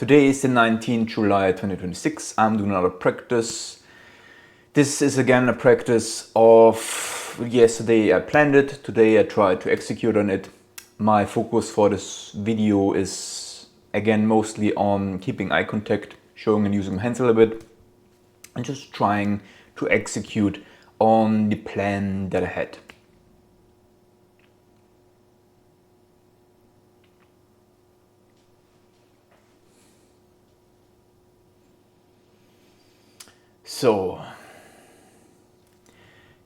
Today is the 19th July 2026. I'm doing another practice. This is again a practice of yesterday I planned it, today I tried to execute on it. My focus for this video is again mostly on keeping eye contact, showing and using my hands a little bit, and just trying to execute on the plan that I had. So,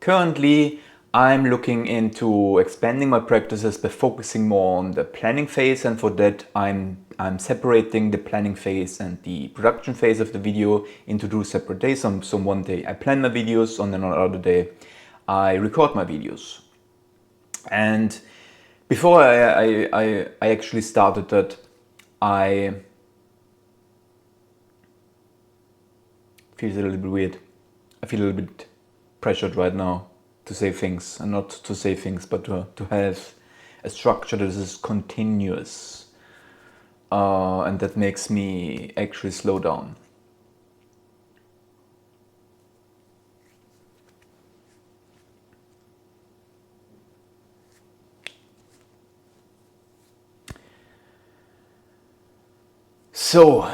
currently I'm looking into expanding my practices by focusing more on the planning phase, and for that I'm separating the planning phase and the production phase of the video into two separate days. So one day I plan my videos, and then on another day I record my videos. And before I actually started that, I feels a little bit weird. I feel a little bit pressured right now to say things, and not to say things, but to have a structure that is continuous, and that makes me actually slow down. So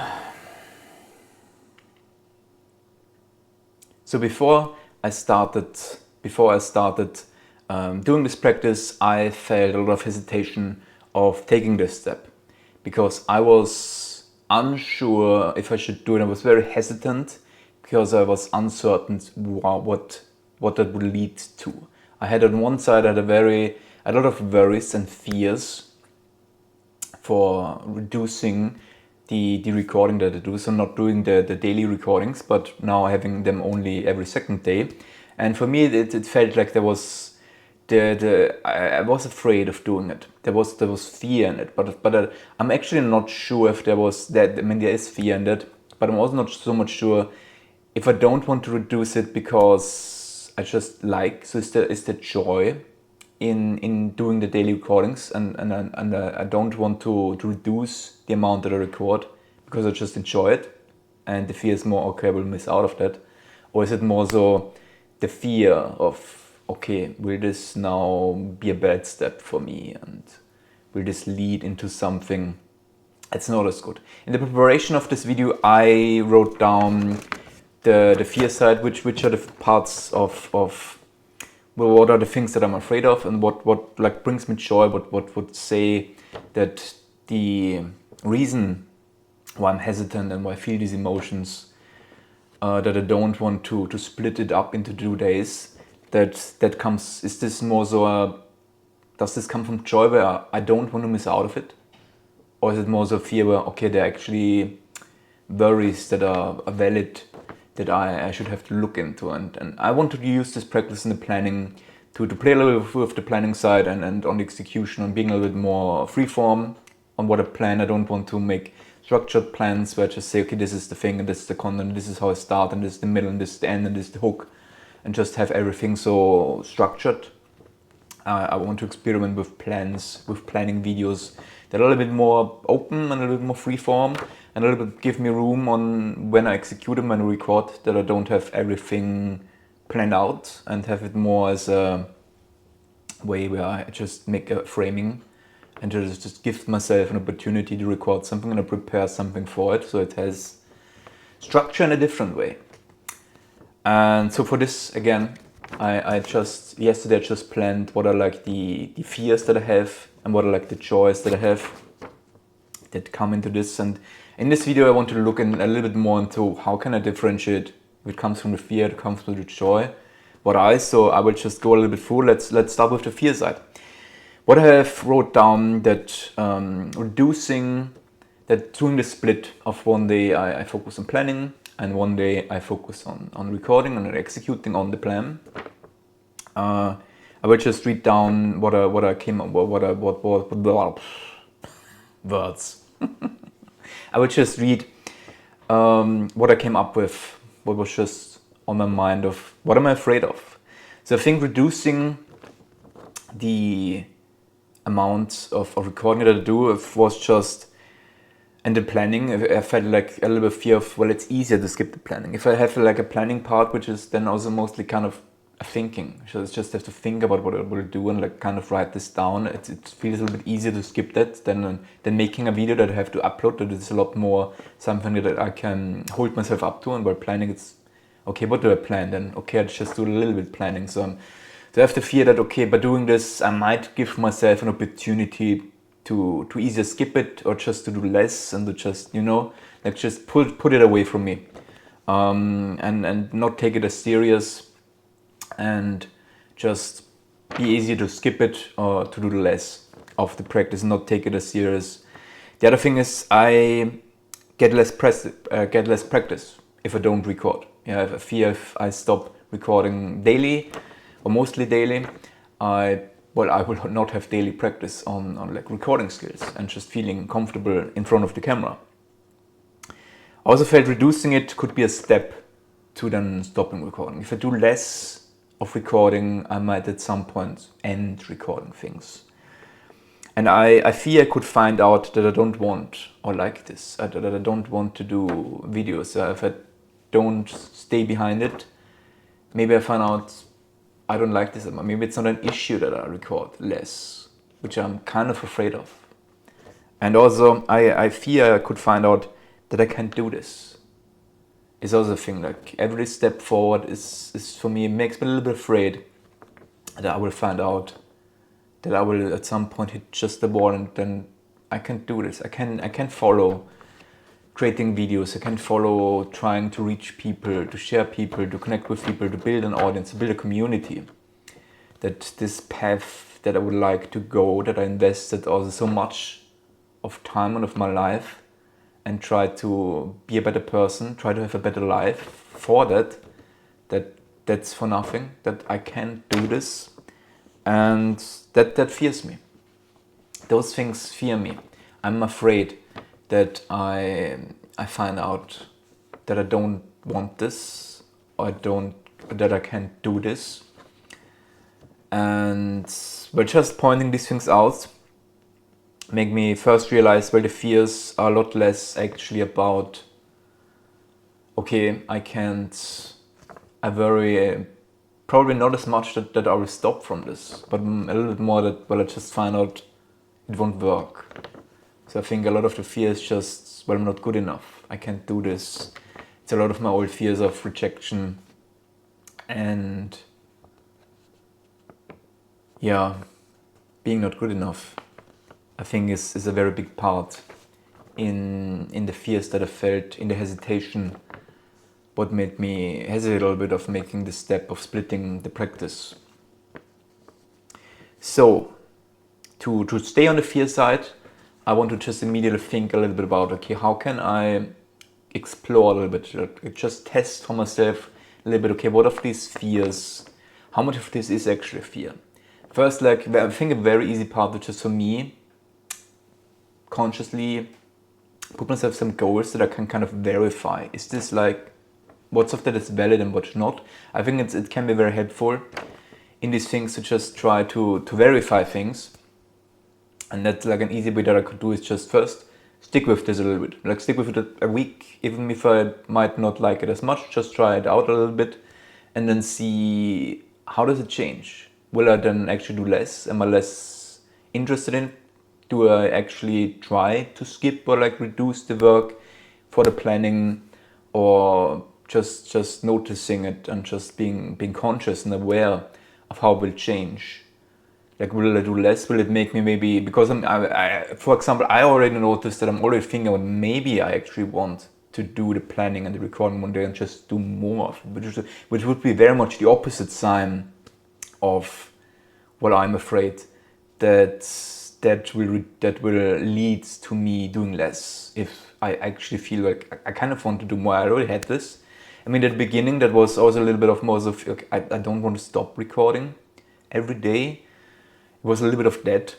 before I started doing this practice, I felt a lot of hesitation of taking this step because I was unsure if I should do it. I was very hesitant because I was uncertain what that would lead to. I had on one side a lot of worries and fears for reducing the recording that I do, so not doing the daily recordings, but now having them only every second day. And for me, it felt like there was I was afraid of doing it. There was fear in it, but I'm actually not sure if there was that. I mean, there is fear in it, but I'm also not so much sure if I don't want to reduce it because I just like. So is the joy in doing the daily recordings, and I don't want to reduce the amount that I record because I just enjoy it, and the fear is more, okay, I will miss out of that? Or is it more so the fear of, okay, will this now be a bad step for me, and will this lead into something that's not as good? In the preparation of this video, I wrote down the fear side, which are the parts of well, what are the things that I'm afraid of, and what like brings me joy, what would say that the reason why I'm hesitant and why I feel these emotions, that I don't want to split it up into 2 days, that comes, is this more so does this come from joy where I don't want to miss out of it? Or is it more so fear where, okay, there are actually worries that are valid, that I should have to look into, and I want to use this practice in the planning to play a little bit with the planning side and on the execution, on being a little bit more freeform on what I plan. I don't want to make structured plans where I just say, okay, this is the thing and this is the content, this is how I start, and this is the middle, and this is the end, and this is the hook, and just have everything so structured. I want to experiment with plans, with planning videos that are a little bit more open and a little bit more freeform, and a little bit give me room on when I execute them and record, that I don't have everything planned out, and have it more as a way where I just make a framing and just give myself an opportunity to record something and I prepare something for it, so it has structure in a different way. And so for this, again, yesterday I just planned what are like the fears that I have and what are like the joys that I have that come into this. And in this video I want to look in a little bit more into how can I differentiate if it comes from the fear, it comes from the joy. So I will just go a little bit through. Let's start with the fear side. What I have wrote down, that doing the split of one day I focus on planning, and one day I focus on recording and executing on the plan. I will just read down what I came up with, words. I will just read what I came up with, what was just on my mind of what am I afraid of. So I think reducing the amount of recording that I do was just And the planning, I felt like a little bit fear of, well, it's easier to skip the planning. If I have like a planning part, which is then also mostly kind of a thinking, so it's just have to think about what I will do and like kind of write this down. It feels a little bit easier to skip that than making a video that I have to upload. That is a lot more something that I can hold myself up to. And while planning, it's okay, what do I plan then? Okay, I just do a little bit planning. So I have the fear that, okay, by doing this, I might give myself an opportunity to either skip it or just to do less and to just, like just put it away from me, and not take it as serious, and just be easy to skip it or to do less of the practice and not take it as serious. The other thing is I get less practice if I don't record. I have a fear if I stop recording daily or mostly daily, I will not have daily practice on like recording skills and just feeling comfortable in front of the camera. I also felt reducing it could be a step to then stopping recording. If I do less of recording, I might at some point end recording things. And I fear I could find out that I don't want or like this, that I don't want to do videos. If I don't stay behind it, maybe I find out I don't like this. Maybe it's not an issue that I record less, which I'm kind of afraid of. And also, I fear I could find out that I can't do this. It's also a thing, like every step forward is for me, it makes me a little bit afraid that I will find out that I will at some point hit just the wall and then I can't do this. I can't follow creating videos. I can't follow trying to reach people, to share people, to connect with people, to build an audience, to build a community. That this path that I would like to go, that I invested also so much of time and of my life and try to be a better person, try to have a better life for that's for nothing, that I can't do this. And that fears me. Those things fear me. I'm afraid that I find out that I don't want this, or that I can't do this. And by just pointing these things out, make me first realize, well, the fears are a lot less actually about, okay, I worry probably not as much that I will stop from this, but a little bit more that, well, I just find out it won't work. So I think a lot of the fear is just, well, I'm not good enough. I can't do this. It's a lot of my old fears of rejection and being not good enough. I think is a very big part in the fears that I felt, in the hesitation, what made me hesitate a little bit of making the step of splitting the practice. So, to stay on the fear side, I want to just immediately think a little bit about, okay, how can I explore a little bit, just test for myself a little bit, okay, what of these fears, how much of this is actually fear? First, I think a very easy part, which is for me, consciously put myself some goals that I can kind of verify. Is this what's of that is valid and what's not? I think it can be very helpful in these things to just try to verify things. And that's an easy way that I could do is just first stick with this a little bit. Stick with it a week, even if I might not like it as much, just try it out a little bit and then see how does it change. Will I then actually do less? Am I less interested in it? Do I actually try to skip or reduce the work for the planning, or just noticing it and just being conscious and aware of how it will change? Will I do less? Will it make me maybe, because for example, I already noticed that I'm already thinking about maybe I actually want to do the planning and the recording one day and just do more of it, which would be very much the opposite sign of what I'm afraid that will lead to me doing less. If I actually feel like I kind of want to do more, I already had this. I mean, at the beginning, that was also a little bit of more of, okay, I don't want to stop recording every day. It was a little bit of that.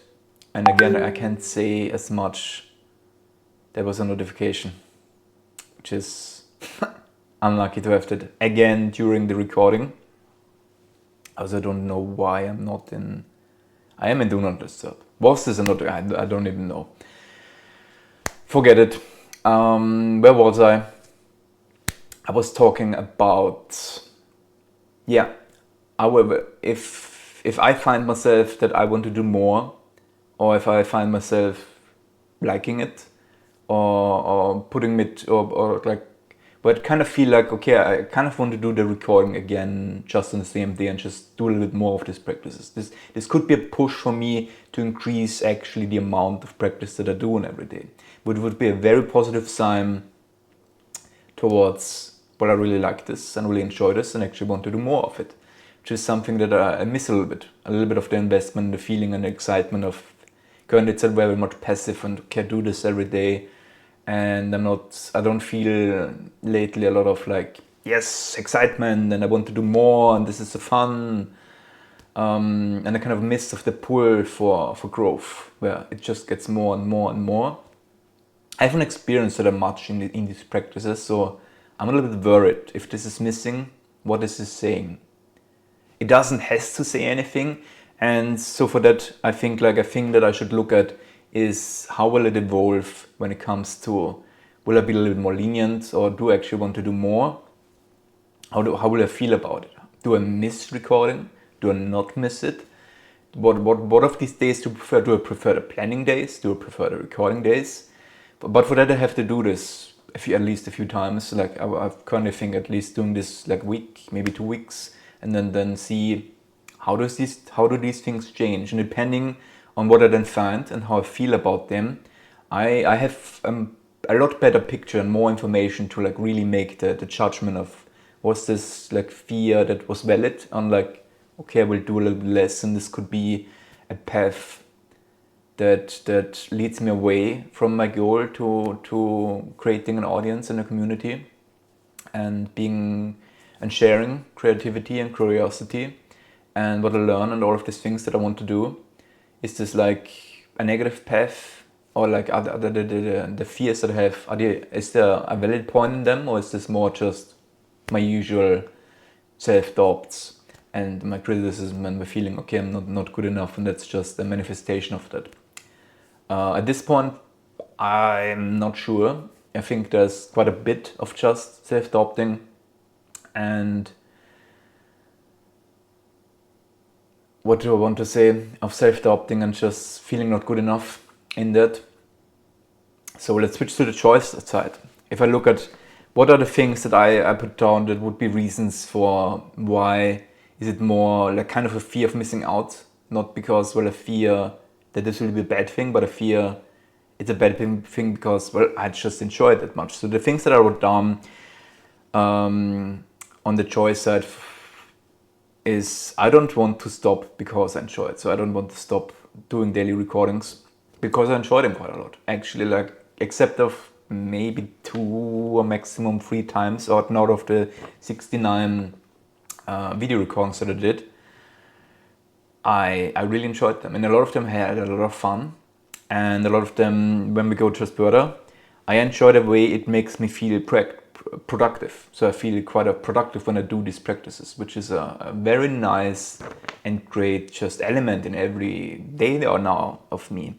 And again, I can't say as much. There was a notification, which is unlucky to have that again during the recording. Also, I don't know why I'm not in. I am in Do Not Disturb. Was this a notification? I don't even know. Forget it. Where was I? I was talking about, yeah. However, if I find myself that I want to do more, or if I find myself liking it, or putting it, or like, but kind of feel like, okay, I kind of want to do the recording again just on the same day and just do a little bit more of these practices. This could be a push for me to increase actually the amount of practice that I do on every day. But it would be a very positive sign towards, well, I really like this and really enjoy this and actually want to do more of it, which is something that I miss a little bit of the investment, the feeling and the excitement of currently it's very much passive and can do this every day. And I don't feel lately a lot of like, yes, excitement and I want to do more and this is so fun. And I kind of miss of the pull for growth, where it just gets more and more and more. I haven't experienced that much in these practices, so I'm a little bit worried if this is missing. What is this saying? It doesn't has to say anything, and so for that, I think like a thing that I should look at is how will it evolve when it comes to, will I be a little bit more lenient or do I actually want to do more? How will I feel about it? Do I miss recording? Do I not miss it? What of these days do I prefer? Do I prefer the planning days? Do I prefer the recording days? But for that I have to do this at least a few times. Like I currently think at least doing this like week, maybe 2 weeks, and then see how do these things change. And depending on what I then find and how I feel about them, I have a lot better picture and more information to like really make the judgment of, was this like fear that was valid on like, okay, I will do a little bit less and this could be a path that leads me away from my goal to creating an audience and a community and sharing creativity and curiosity and what I learn and all of these things that I want to do. Is this like a negative path, or like the fears that I have, is there a valid point in them, or is this more just my usual self-doubts and my criticism and my feeling, okay, I'm not good enough, and that's just a manifestation of that? At this point, I'm not sure. I think there's quite a bit of just self-doubting and what do I want to say, of self-doubting and just feeling not good enough in that. So let's switch to the choice side. If I look at what are the things that I put down that would be reasons for why, is it more like kind of a fear of missing out? Not because, well, a fear that this will be a bad thing, but a fear it's a bad thing because, well, I just enjoy it that much. So the things that I wrote down on the choice side is I don't want to stop because I enjoy it. So I don't want to stop doing daily recordings because I enjoy them quite a lot. Actually, like, except of maybe 2 or maximum 3 times out of the 69 video recordings that I did, I really enjoyed them. And a lot of them had a lot of fun. And a lot of them, when we go just further, I enjoy the way it makes me feel productive. So I feel quite productive when I do these practices, which is a very nice and great just element in every day or now of me.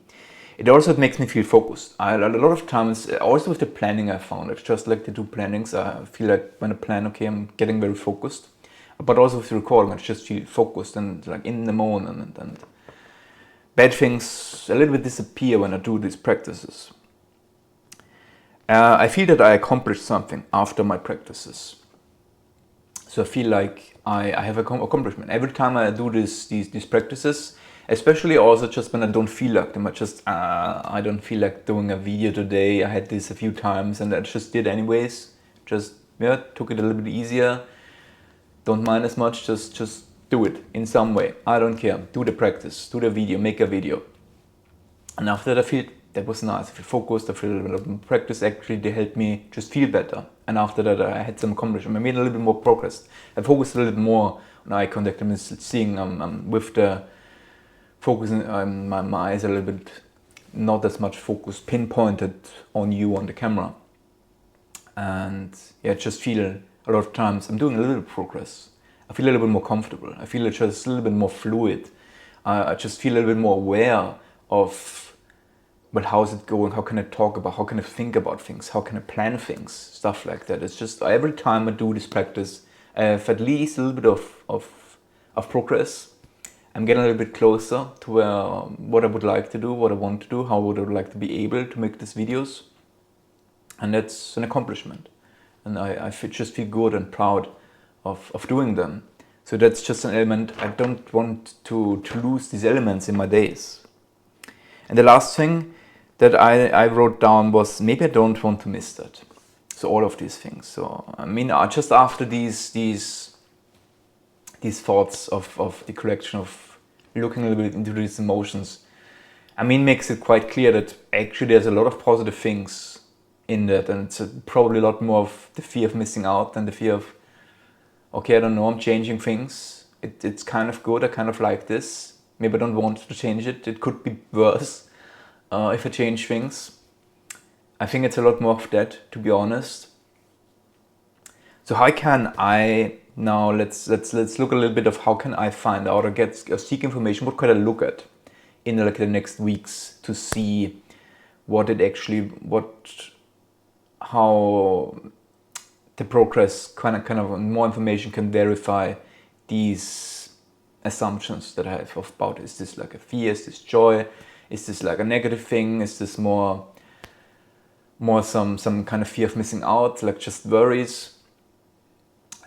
It also makes me feel focused. A lot of times, also with the planning, I found it's just like the 2 plannings. I feel like when I plan, okay, I'm getting very focused. But also with the recording, I just feel focused and like in the moment, and bad things a little bit disappear when I do these practices. I feel that I accomplished something after my practices. So I feel like I have an accomplishment. Every time I do these practices, especially also just when I don't feel like them, I don't feel like doing a video today. I had this a few times and I just did anyways. Just took it a little bit easier. Don't mind as much, just do it in some way. I don't care. Do the practice, do the video, make a video. And after that I feel that was nice. I feel focused, I feel a little bit of practice actually, they helped me just feel better. And after that I had some accomplishment. I made a little bit more progress. I focused a little bit more on eye contact. I'm seeing with the focus, my eyes a little bit not as much focused, pinpointed on you on the camera. And just feel a lot of times I'm doing a little progress. I feel a little bit more comfortable. I feel it's just a little bit more fluid. I just feel a little bit more aware of well, how's it going? How can I talk about? How can I think about things? How can I plan things? Stuff like that. It's just every time I do this practice, I have at least a little bit of progress. I'm getting a little bit closer to what I would like to do, what I want to do, how would I like to be able to make these videos. And that's an accomplishment. And I just feel good and proud of doing them. So that's just an element. I don't want to lose these elements in my days. And the last thing that I wrote down was, maybe I don't want to miss that. So all of these things. So I mean, just after these thoughts of the collection of looking a little bit into these emotions, I mean, makes it quite clear that actually there's a lot of positive things in that, and it's probably a lot more of the fear of missing out than the fear of, okay, I don't know, I'm changing things. It's kind of good, I kind of like this. Maybe I don't want to change it. It could be worse if I change things. I think it's a lot more of that, to be honest. So how can I now, let's look a little bit of how can I find out or seek information. What could I look at in like the next weeks to see how the progress kind of more information can verify these assumptions that I have about, is this like a fear, is this joy, is this like a negative thing, is this more some kind of fear of missing out, like just worries.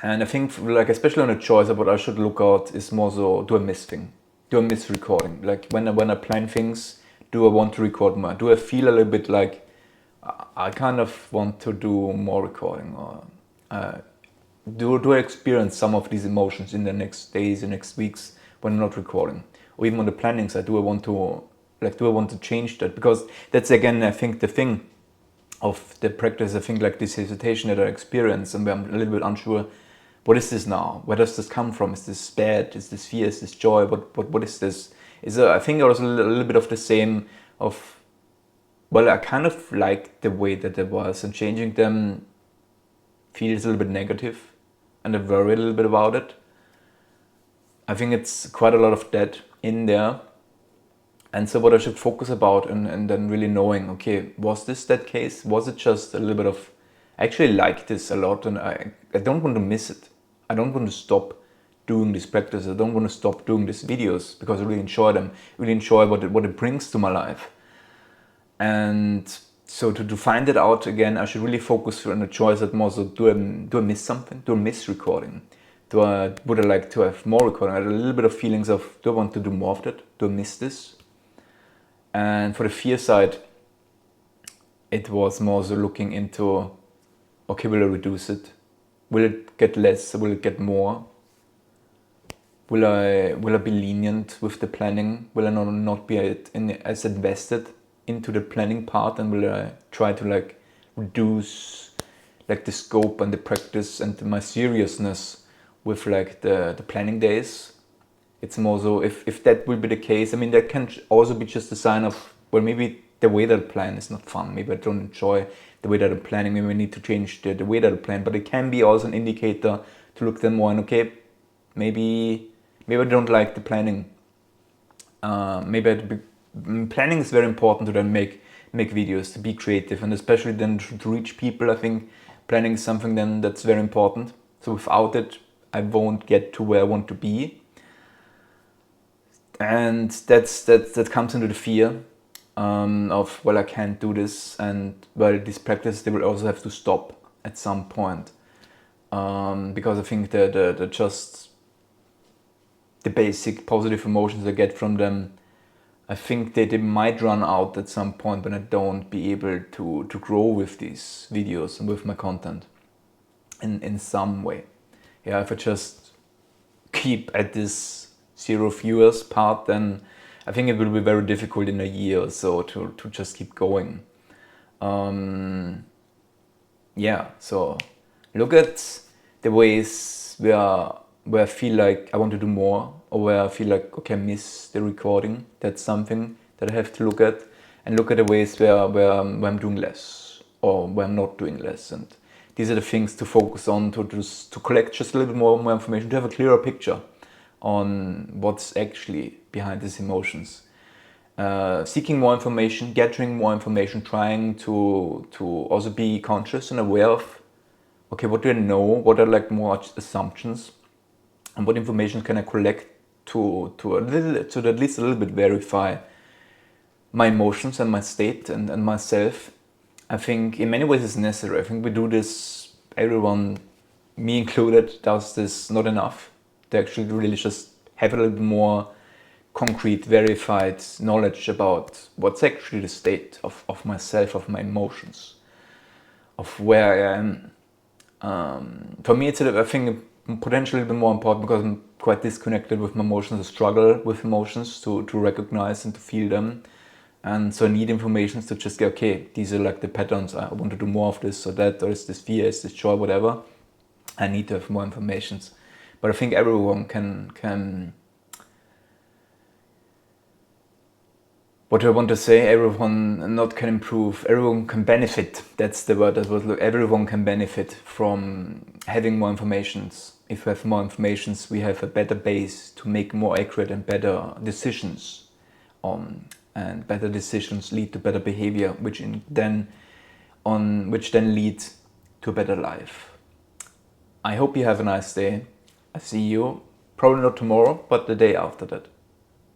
And I think, like, especially on a choice, what I should look out is more so, do I miss thing? Do I miss recording? Like when I plan things, do I want to record more? Do I feel a little bit like I kind of want to do more recording? Or do I experience some of these emotions in the next days, the next weeks when I'm not recording? Or even on the planning side, do I want to change that? Because that's, again, I think the thing of the practice, I think, like this hesitation that I experience, and where I'm a little bit unsure, what is this now? Where does this come from? Is this bad? Is this fear? Is this joy? What is this? I think there was a little bit of the same of, well, I kind of like the way that it was, and changing them feels a little bit negative, and I worry a little bit about it. I think it's quite a lot of that in there. And so what I should focus about, and then really knowing, okay, was this that case? Was it just a little bit of, I actually like this a lot, and I don't want to miss it. I don't want to stop doing this practice. I don't want to stop doing these videos because I really enjoy them, really enjoy what it brings to my life. And so to find it out again, I should really focus on the choice that more so, do I miss something? Do I miss recording? Would I like to have more recording? I had a little bit of feelings of, do I want to do more of that? Do I miss this? And for the fear side, it was more so looking into, okay, will I reduce it? Will it get less? Will it get more? Will I be lenient with the planning? Will I not be as invested into the planning part? And will I try to like reduce like the scope and the practice and my seriousness with like the planning days? It's more so, if that will be the case, I mean, that can also be just a sign of, well, maybe the way that I plan is not fun. Maybe I don't enjoy the way that I'm planning. Maybe I need to change the way that I plan. But it can be also an indicator to look then more and, okay, maybe I don't like the planning. Planning is very important to then make videos, to be creative, and especially then to reach people. I think planning is something then that's very important. So without it, I won't get to where I want to be. And that comes into the fear of, well, I can't do this, and well, this practice, they will also have to stop at some point, because I think the just the basic positive emotions I get from them, I think they might run out at some point when I don't be able to grow with these videos and with my content in some way. Yeah, if I just keep at this 0 viewers part, then I think it will be very difficult in a year or so to just keep going. Yeah, so look at the ways where I feel like I want to do more, or where I feel like, okay, I miss the recording. That's something that I have to look at, and look at the ways where I'm doing less, or where I'm not doing less. And these are the things to focus on, to collect just a little bit more information, to have a clearer picture on what's actually behind these emotions. seeking more information, gathering more information, trying to also be conscious and aware of, okay, what do I know? What are like more assumptions, and what information can I collect to at least a little bit verify my emotions and my state and myself. I think in many ways it's necessary. I think we do this, everyone, me included, does this not enough. To actually really just have a little bit more concrete, verified knowledge about what's actually the state of myself, of my emotions, of where I am. For me, it's I think potentially a bit more important because I'm quite disconnected with my emotions. I struggle with emotions to recognize and to feel them. And so I need information to just get, okay, these are like the patterns. I want to do more of this or that, or is this fear, is this joy, whatever. I need to have more information. But I think everyone can what I want to say, everyone not can improve, everyone can benefit. That's the word that was, look, everyone can benefit from having more informations. If we have more informations, we have a better base to make more accurate and better decisions. And better decisions lead to better behavior, which then leads to a better life. I hope you have a nice day. I see you, probably not tomorrow, but the day after that.